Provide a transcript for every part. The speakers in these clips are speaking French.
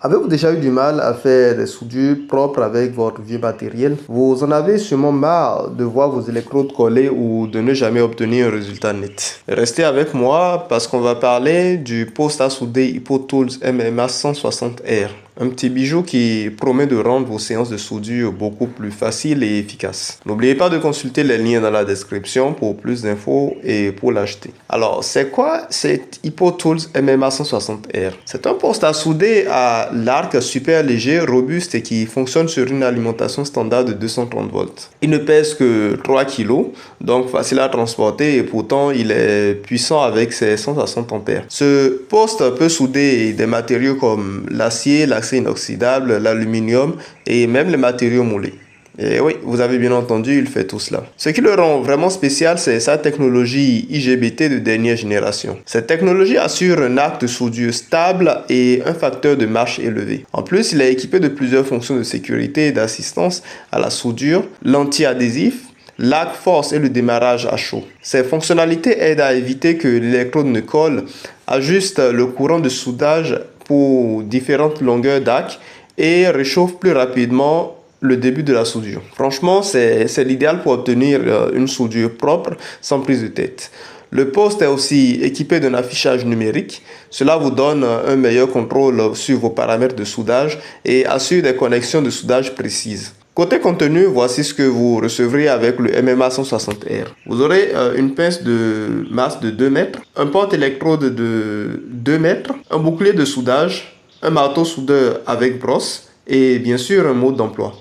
Avez-vous déjà eu du mal à faire des soudures propres avec votre vieux matériel? Vous en avez sûrement marre de voir vos électrodes collées ou de ne jamais obtenir un résultat net. Restez avec moi parce qu'on va parler du poste à souder HypoTools MMA 160R. Un petit bijou qui promet de rendre vos séances de soudure beaucoup plus faciles et efficaces. N'oubliez pas de consulter les liens dans la description pour plus d'infos et pour l'acheter. Alors, c'est quoi cet HypoTools MMA 160R? C'est un poste à souder à l'arc super léger, robuste et qui fonctionne sur une alimentation standard de 230 volts. Il ne pèse que 3 kg, donc facile à transporter et pourtant il est puissant avec ses 160 ampères. Ce poste peut souder des matériaux comme l'acier, l'acier inoxydable, l'aluminium et même les matériaux moulés. Et oui, vous avez bien entendu, il fait tout cela. Ce qui le rend vraiment spécial, c'est sa technologie IGBT de dernière génération. Cette technologie assure un arc de soudure stable et un facteur de marche élevé. En plus, il est équipé de plusieurs fonctions de sécurité et d'assistance à la soudure, l'anti-adhésif, l'arc force et le démarrage à chaud. Ces fonctionnalités aident à éviter que l'électrode ne colle, ajuste le courant de soudage pour différentes longueurs d'arc et réchauffe plus rapidement le début de la soudure. Franchement, c'est l'idéal pour obtenir une soudure propre sans prise de tête. Le poste est aussi équipé d'un affichage numérique. Cela vous donne un meilleur contrôle sur vos paramètres de soudage et assure des connexions de soudage précises. Côté contenu, voici ce que vous recevrez avec le MMA 160R. Vous aurez une pince de masse de 2 mètres, un porte-électrode de 2 mètres, un bouclier de soudage, un marteau soudeur avec brosse et bien sûr un mode d'emploi.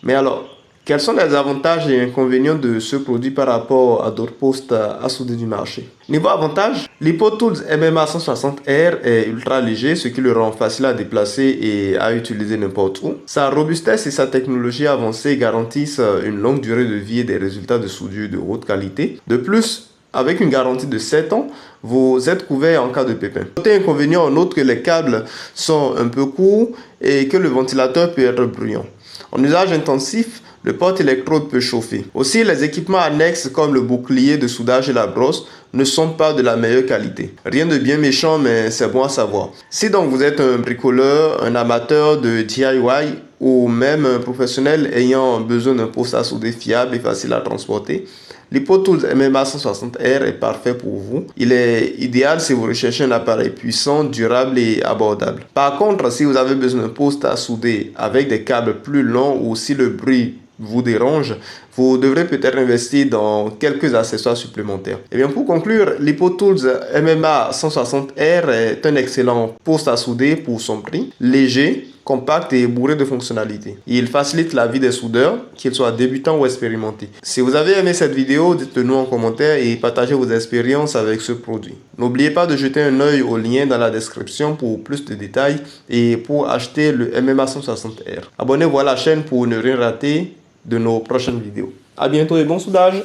Mais alors, quels sont les avantages et inconvénients de ce produit par rapport à d'autres postes à souder du marché? Niveau avantage, l'HypoTools MMA 160R est ultra léger, ce qui le rend facile à déplacer et à utiliser n'importe où. Sa robustesse et sa technologie avancée garantissent une longue durée de vie et des résultats de soudure de haute qualité. De plus, avec une garantie de 7 ans, vous êtes couvert en cas de pépin. Côté inconvénient, on note que les câbles sont un peu courts et que le ventilateur peut être bruyant. En usage intensif, le porte-électrode peut chauffer. Aussi, les équipements annexes comme le bouclier de soudage et la brosse ne sont pas de la meilleure qualité. Rien de bien méchant, mais c'est bon à savoir. Si donc vous êtes un bricoleur, un amateur de DIY ou même un professionnel ayant besoin d'un poste à souder fiable et facile à transporter, l'HypoTools MMA 160R est parfait pour vous. Il est idéal si vous recherchez un appareil puissant, durable et abordable. Par contre, si vous avez besoin d'un poste à souder avec des câbles plus longs ou si le bruit vous dérange, vous devrez peut-être investir dans quelques accessoires supplémentaires. Et bien pour conclure, l'HypoTools MMA 160R est un excellent poste à souder pour son prix, léger, compact et bourré de fonctionnalités. Il facilite la vie des soudeurs, qu'ils soient débutants ou expérimentés. Si vous avez aimé cette vidéo, dites-le nous en commentaire et partagez vos expériences avec ce produit. N'oubliez pas de jeter un œil au lien dans la description pour plus de détails et pour acheter le MMA 160R. Abonnez-vous à la chaîne pour ne rien rater de nos prochaines vidéos. A bientôt et bon soudage!